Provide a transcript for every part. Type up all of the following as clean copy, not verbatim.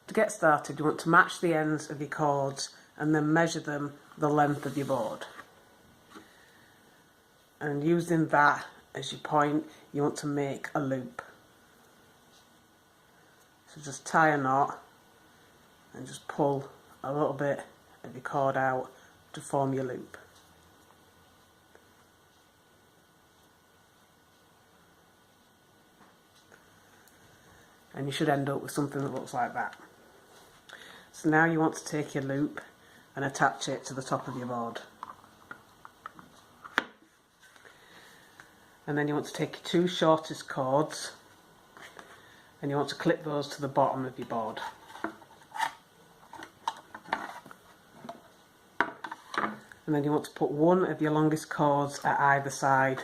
To get started, you want to match the ends of your cords and then measure them the length of your board. And using that as your point, you want to make a loop. So just tie a knot and just pull a little bit of your cord out to form your loop. And you should end up with something that looks like that. So now you want to take your loop and attach it to the top of your board. And then you want to take your two shortest cords and you want to clip those to the bottom of your board. And then you want to put one of your longest cords at either side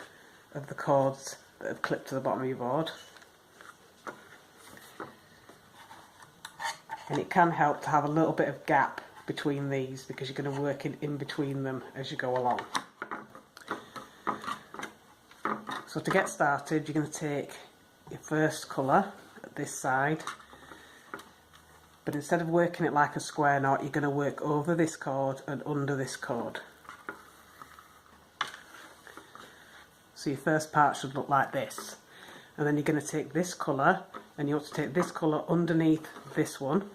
of the cords that have clipped to the bottom of your board. And it can help to have a little bit of gap between these because you're going to work in between them as you go along. So to get started, you're going to take your first colour at this side, but instead of working it like a square knot, you're going to work over this cord and under this cord. So your first part should look like this. And then you're going to take this colour and you want to take this colour underneath this one.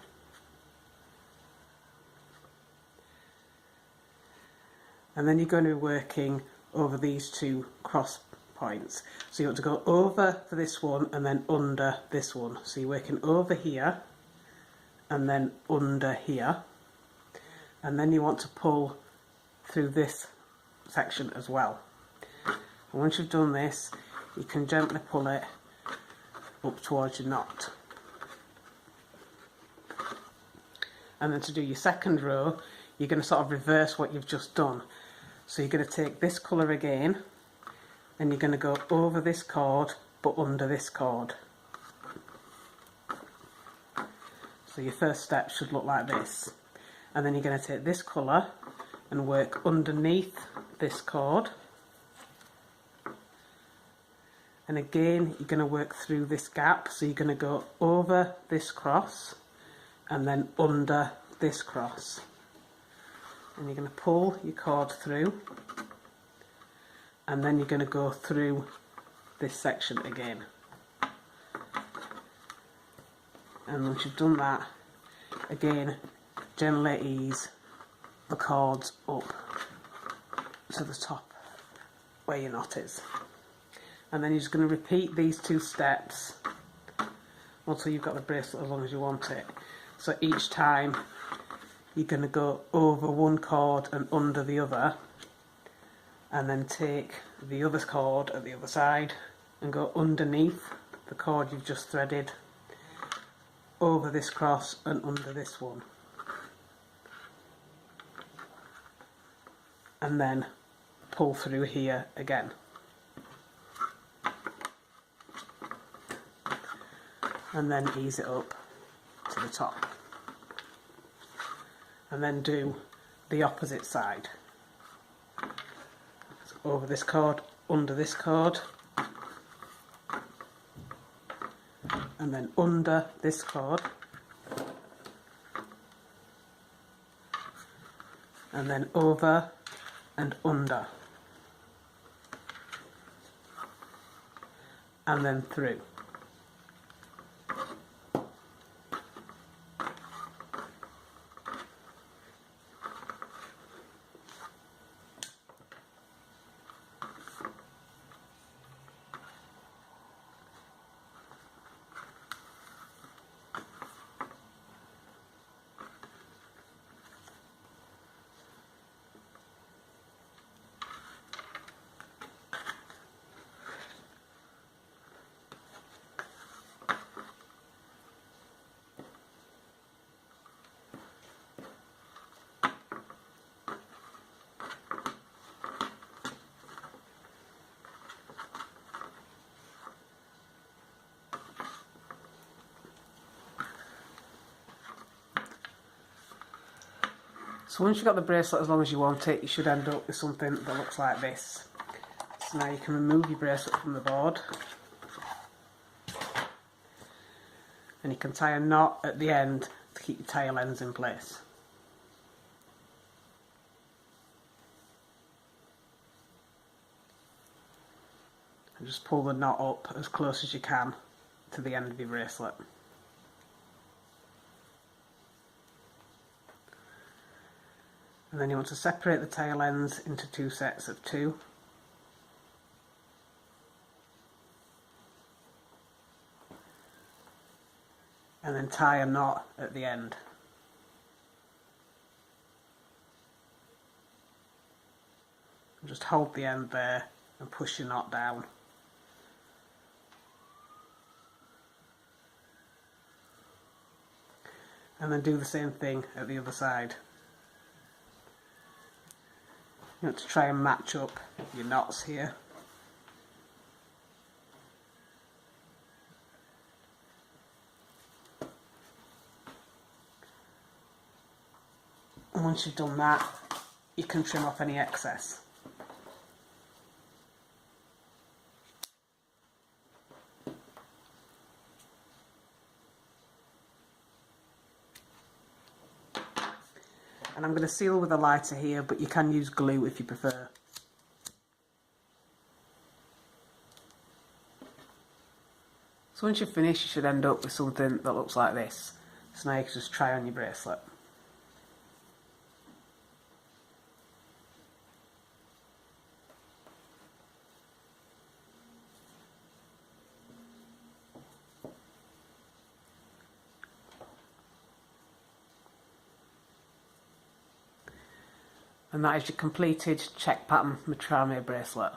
And then you're going to be working over these two cross points. So you want to go over for this one and then under this one. So you're working over here and then under here. And then you want to pull through this section as well. And once you've done this, you can gently pull it up towards your knot. And then to do your second row, you're going to sort of reverse what you've just done. So you're going to take this colour again and you're going to go over this cord but under this cord. So your first step should look like this. And then you're going to take this colour and work underneath this cord. And again, you're going to work through this gap, so you're going to go over this cross and then under this cross. And you're going to pull your cord through and then you're going to go through this section again. And once you've done that, again, gently ease the cords up to the top where your knot is. And then you're just going to repeat these two steps until you've got the bracelet as long as you want it. So each time you're going to go over one cord and under the other, and then take the other cord at the other side and go underneath the cord you've just threaded, over this cross and under this one. And then pull through here again. And then ease it up to the top. And then do the opposite side. So over this cord, under this cord, and then under this cord, and then over and under, and then through. So once you've got the bracelet as long as you want it, you should end up with something that looks like this. So now you can remove your bracelet from the board. And you can tie a knot at the end to to keep your tail ends in place. And just pull the knot up as close as you can to the end of your bracelet. And then you want to separate the tail ends into 2 sets of 2. And then tie a knot at the end. And just hold the end there and push your knot down. And then do the same thing at the other side. You want to try and match up your knots here. And once you've done that, you can trim off any excess. And I'm going to seal with a lighter here, but you can use glue if you prefer. So once you've finished, you should end up with something that looks like this. So now you can just try on your bracelet. And that is your completed check pattern macrame bracelet.